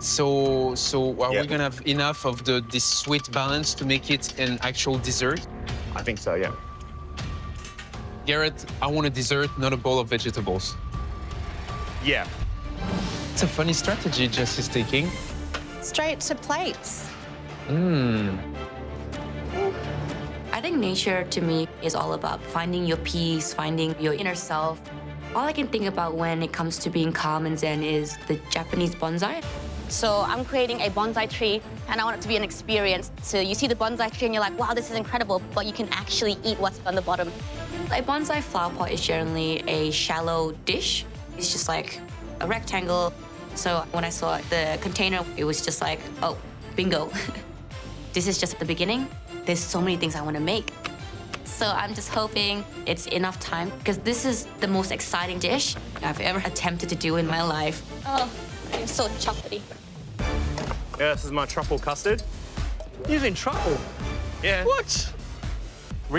So are we gonna have enough of this sweet balance to make it an actual dessert? I think so, yeah. Garrett, I want a dessert, not a bowl of vegetables. Yeah. It's a funny strategy Jess is taking. Straight to plates. I think nature, to me, is all about finding your peace, finding your inner self. All I can think about when it comes to being calm and zen is the Japanese bonsai. So I'm creating a bonsai tree, and I want it to be an experience. So you see the bonsai tree and you're like, wow, this is incredible, but you can actually eat what's on the bottom. A bonsai flower pot is generally a shallow dish. It's just like a rectangle. So when I saw the container, it was just like, oh, bingo. This is just the beginning. There's so many things I want to make. So I'm just hoping it's enough time, because this is the most exciting dish I've ever attempted to do in my life. Oh, I'm so chocolatey. Yeah, this is my truffle custard. Using truffle? Yeah. What?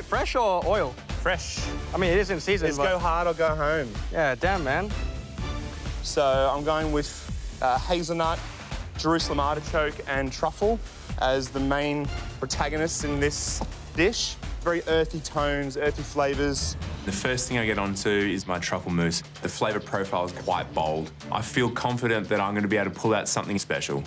Fresh or oil? Fresh. I mean, it is in season, It's but... go hard or go home. Yeah, damn, man. So I'm going with hazelnut, Jerusalem artichoke, and truffle as the main protagonists in this dish. Very earthy tones, earthy flavours. The first thing I get onto is my truffle mousse. The flavour profile is quite bold. I feel confident that I'm going to be able to pull out something special.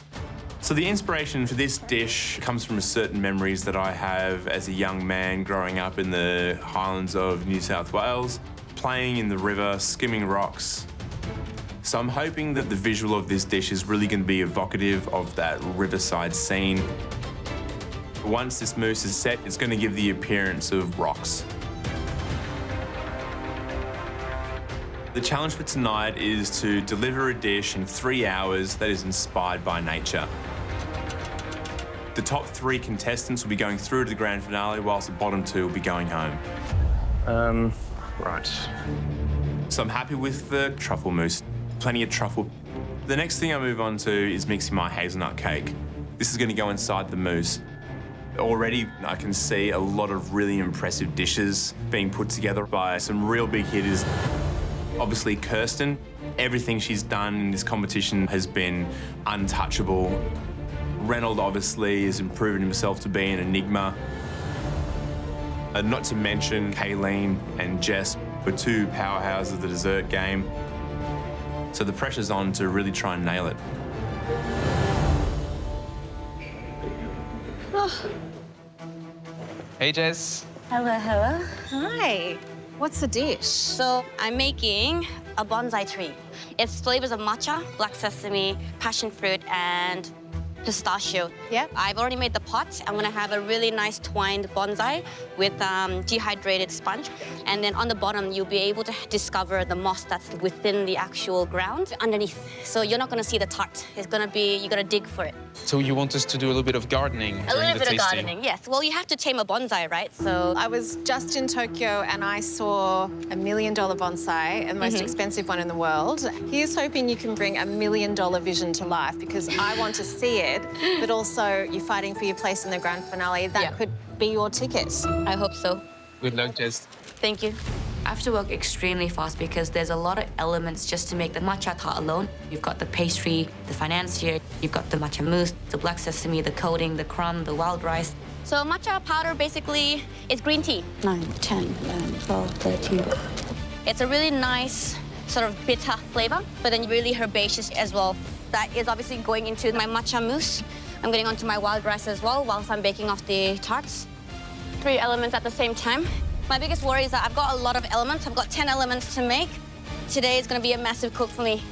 So the inspiration for this dish comes from certain memories that I have as a young man growing up in the highlands of New South Wales, playing in the river, skimming rocks. So I'm hoping that the visual of this dish is really going to be evocative of that riverside scene. Once this mousse is set, it's going to give the appearance of rocks. The challenge for tonight is to deliver a dish in 3 hours that is inspired by nature. The top 3 contestants will be going through to the grand finale, whilst the bottom 2 will be going home. Right. So I'm happy with the truffle mousse. Plenty of truffle. The next thing I move on to is mixing my hazelnut cake. This is going to go inside the mousse. Already, I can see a lot of really impressive dishes being put together by some real big hitters. Obviously, Kirsten, everything she's done in this competition has been untouchable. Reynold, obviously, has proven himself to be an enigma. Not to mention Kayleen and Jess were 2 powerhouses of the dessert game. So the pressure's on to really try and nail it. Oh. Hey, Jess. Hello, hello. Hi. What's the dish? So I'm making a bonsai tree. It's flavors of matcha, black sesame, passion fruit, and pistachio. Yep. I've already made the pot. I'm gonna have a really nice twined bonsai with dehydrated sponge. And then on the bottom, you'll be able to discover the moss that's within the actual ground underneath. So you're not gonna see the tart. It's gonna be, you gotta dig for it. So you want us to do a little bit of gardening A during little the bit tasting? of gardening, yes. Well, you have to tame a bonsai, right? So I was just in Tokyo and I saw $1 million bonsai, the most expensive one in the world. Here's hoping you can bring $1 million vision to life, because I want to see it, but also you're fighting for your place in the grand finale. That could be your ticket. I hope so. Good luck, Jess. Thank you. I have to work extremely fast because there's a lot of elements just to make the matcha tart alone. You've got the pastry, the financier, you've got the matcha mousse, the black sesame, the coating, the crumb, the wild rice. So matcha powder basically is green tea. 9, 10, 11, 12, 13. It's a really nice sort of bitter flavor, but then really herbaceous as well. That is obviously going into my matcha mousse. I'm getting onto my wild rice as well whilst I'm baking off the tarts. 3 elements at the same time. My biggest worry is that I've got a lot of elements. I've got 10 elements to make. Today is going to be a massive cook for me.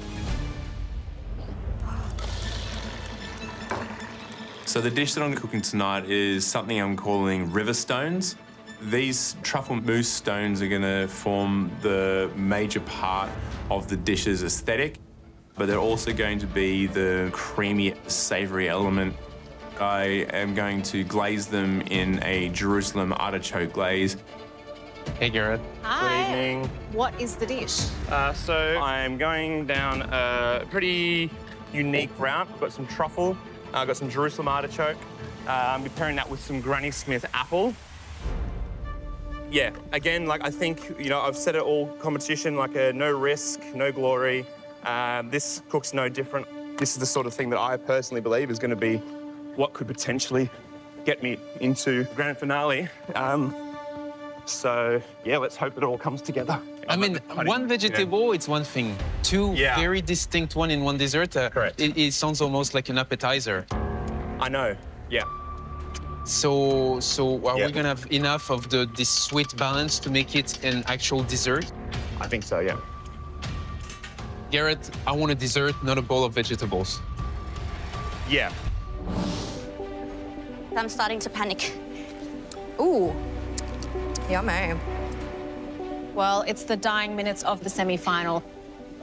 So the dish that I'm cooking tonight is something I'm calling river stones. These truffle mousse stones are going to form the major part of the dish's aesthetic, but they're also going to be the creamy, savoury element. I am going to glaze them in a Jerusalem artichoke glaze. Hey, Garrett. Hi. Good evening. What is the dish? So I'm going down a pretty unique route. I've got some truffle, I've got some Jerusalem artichoke. I'm pairing that with some Granny Smith apple. Yeah, again, like I think, you know, I've said it all competition, like a no risk, no glory. This cook's no different. this is the sort of thing that I personally believe is going to be what could potentially get me into the grand finale. So, yeah, let's hope it all comes together. I mean, one vegetable, it's one thing. Two very distinct one in one dessert. Correct. It sounds almost like an appetizer. I know, yeah. So are we gonna have enough of this sweet balance to make it an actual dessert? I think so, yeah. Garrett, I want a dessert, not a bowl of vegetables. Yeah. I'm starting to panic. Ooh, yummy. Well, it's the dying minutes of the semi-final.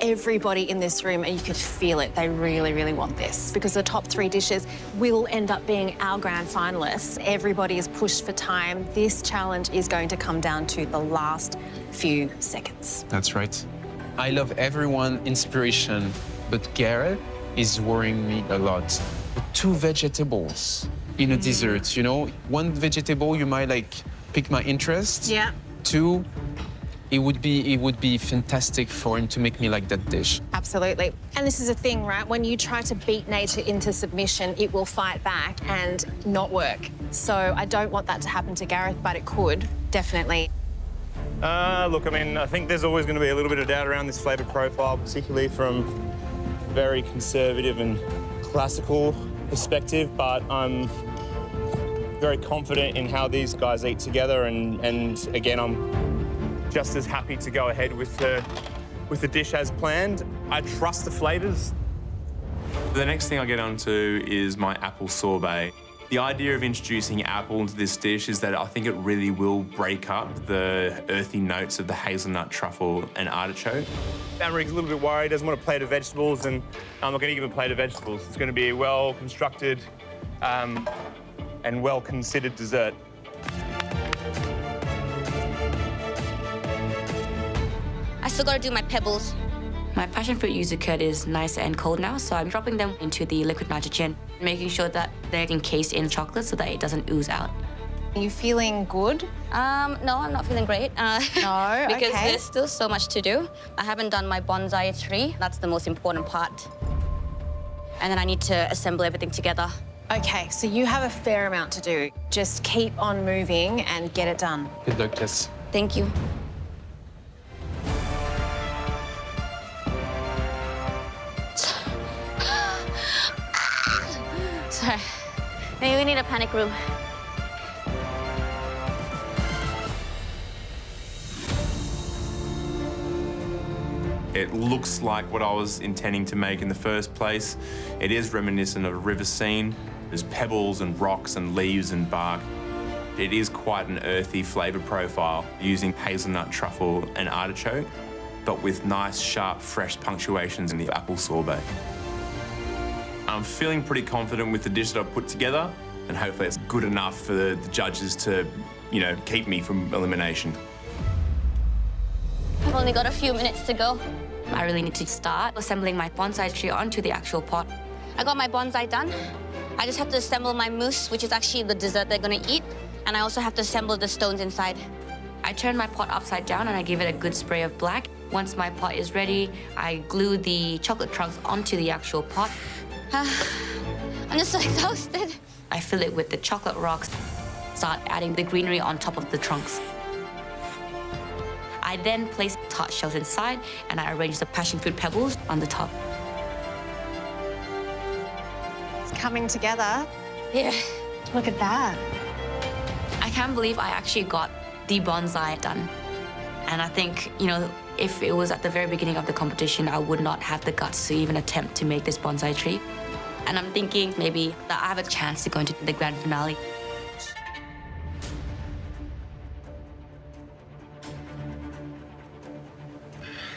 Everybody in this room, and you could feel it, they really, really want this because the top 3 dishes will end up being our grand finalists. Everybody is pushed for time. This challenge is going to come down to the last few seconds. That's right. I love everyone inspiration, but Garrett is worrying me a lot. 2 vegetables in a dessert, you know? 1 vegetable, you might like pick my interest. Yeah. 2, it would be fantastic for him to make me like that dish. Absolutely. And this is a thing, right? When you try to beat nature into submission, it will fight back and not work. So I don't want that to happen to Gareth, but it could, definitely. Look, I mean, I think there's always going to be a little bit of doubt around this flavour profile, particularly from very conservative and classical perspective, but I'm very confident in how these guys eat together, and again, I'm just as happy to go ahead with the dish as planned. I trust the flavours. The next thing I get onto is my apple sorbet. The idea of introducing apple into this dish is that I think it really will break up the earthy notes of the hazelnut, truffle, and artichoke. Amaury's a little bit worried, doesn't want a plate of vegetables, and I'm not going to give him a plate of vegetables. It's going to be a well-constructed and well-considered dessert. I still gotta do my pebbles. My passion fruit yuzu curd is nice and cold now, so I'm dropping them into the liquid nitrogen, making sure that they're encased in chocolate so that it doesn't ooze out. Are you feeling good? No, I'm not feeling great. No, because okay. there's still so much to do. I haven't done my bonsai tree. That's the most important part. And then I need to assemble everything together. Okay, so you have a fair amount to do. Just keep on moving and get it done. Good luck, Jess. Thank you. Sorry. Maybe we need a panic room. It looks like what I was intending to make in the first place. It is reminiscent of a river scene. There's pebbles and rocks and leaves and bark. It is quite an earthy flavour profile using hazelnut, truffle and artichoke, but with nice, sharp, fresh punctuations in the apple sorbet. I'm feeling pretty confident with the dish that I've put together, and hopefully it's good enough for the judges to, you know, keep me from elimination. I've only got a few minutes to go. I really need to start assembling my bonsai tree onto the actual pot. I got my bonsai done. I just have to assemble my mousse, which is actually the dessert they're gonna eat. And I also have to assemble the stones inside. I turn my pot upside down and I give it a good spray of black. Once my pot is ready, I glue the chocolate chunks onto the actual pot. I'm just so exhausted. I fill it with the chocolate rocks, start adding the greenery on top of the trunks. I then place tart shells inside and I arrange the passion fruit pebbles on the top. It's coming together. Yeah. Look at that. I can't believe I actually got the bonsai done. And I think, you know, if it was at the very beginning of the competition, I would not have the guts to even attempt to make this bonsai tree. And I'm thinking maybe that I have a chance to go into the grand finale.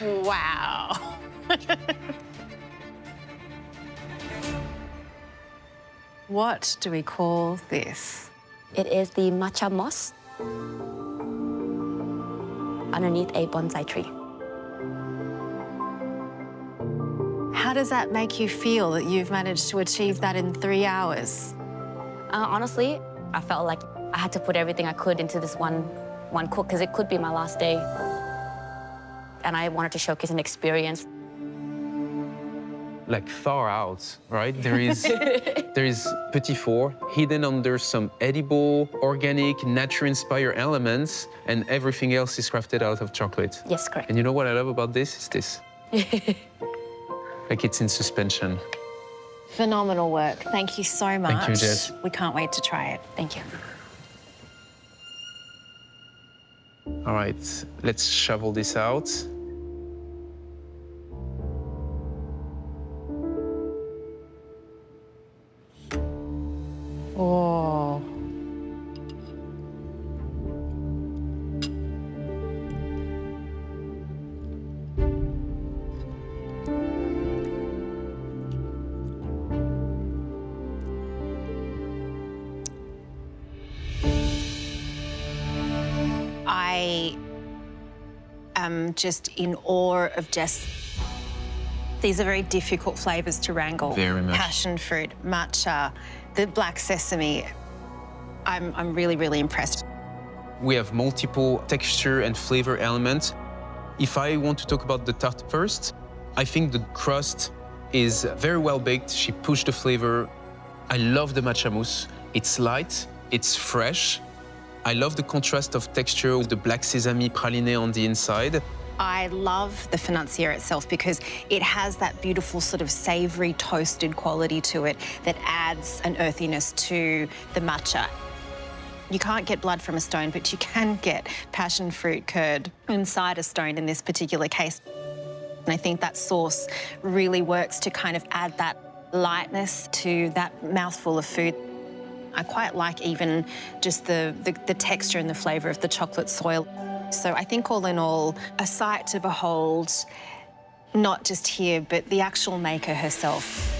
Wow. What do we call this? It is the matcha moss underneath a bonsai tree. How does that make you feel that you've managed to achieve that in 3 hours? Honestly, I felt like I had to put everything I could into this one cook because it could be my last day. And I wanted to showcase an experience. like thaw out, right? There is petit four hidden under some edible, organic, nature-inspired elements, and everything else is crafted out of chocolate. Yes, correct. And you know what I love about this? Is this. Like it's in suspension. Phenomenal work. Thank you so much. Thank you, Jess. We can't wait to try it. Thank you. All right, let's shovel this out. Oh. I am just in awe of Jess. These are very difficult flavors to wrangle. Very much. Passion fruit, matcha, the black sesame. I'm really, really impressed. We have multiple texture and flavor elements. If I want to talk about the tart first, I think the crust is very well baked. She pushed the flavor. I love the matcha mousse. It's light, it's fresh. I love the contrast of texture with the black sesame praliné on the inside. I love the financier itself because it has that beautiful sort of savoury toasted quality to it that adds an earthiness to the matcha. You can't get blood from a stone, but you can get passion fruit curd inside a stone in this particular case. And I think that sauce really works to kind of add that lightness to that mouthful of food. I quite like even just the texture and the flavour of the chocolate soil. So I think all in all, a sight to behold, not just here, but the actual maker herself.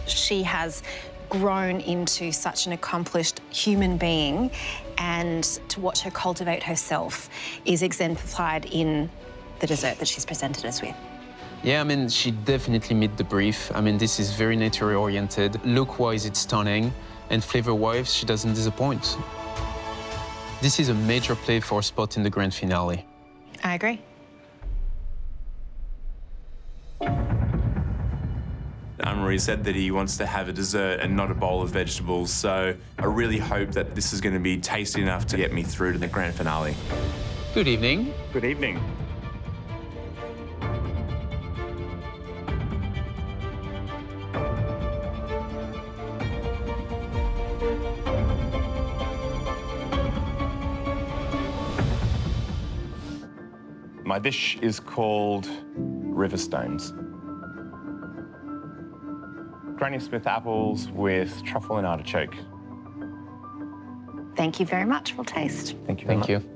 She has grown into such an accomplished human being, and to watch her cultivate herself is exemplified in the dessert that she's presented us with. Yeah, I mean, she definitely met the brief. I mean, this is very nature-oriented. Look-wise, it's stunning. And flavor-wise, she doesn't disappoint. This is a major play for a spot in the grand finale. I agree. Amaury said that he wants to have a dessert and not a bowl of vegetables, so I really hope that this is going to be tasty enough to get me through to the grand finale. Good evening. Good evening. My dish is called River Stones. Granny Smith apples with truffle and artichoke. Thank you very much. We'll taste. Thank you very Thank much. you.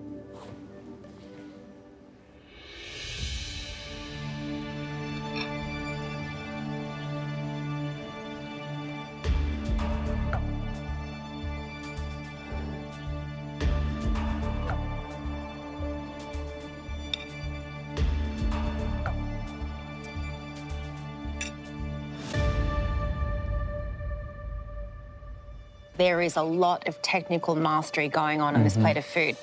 There is a lot of technical mastery going on this plate of food.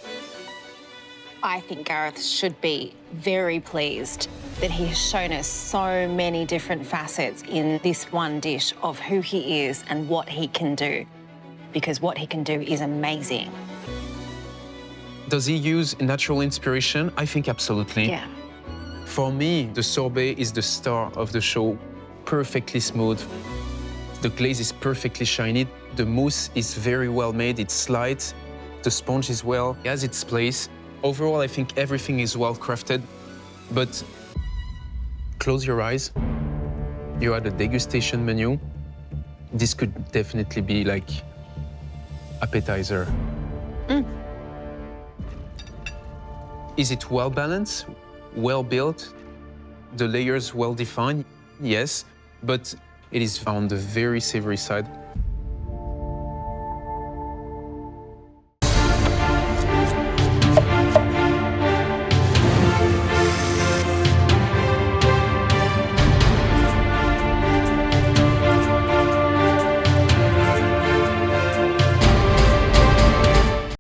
I think Gareth should be very pleased that he has shown us so many different facets in this one dish of who he is and what he can do, because what he can do is amazing. Does he use natural inspiration? I think absolutely. Yeah. For me, the sorbet is the star of the show. Perfectly smooth. The glaze is perfectly shiny. The mousse is very well made. It's light. The sponge is well. It has its place. Overall, I think everything is well crafted. But close your eyes. You're at a degustation menu. This could definitely be like appetizer. Is it well balanced? Well built? The layers well defined? Yes. But it is on the very savory side.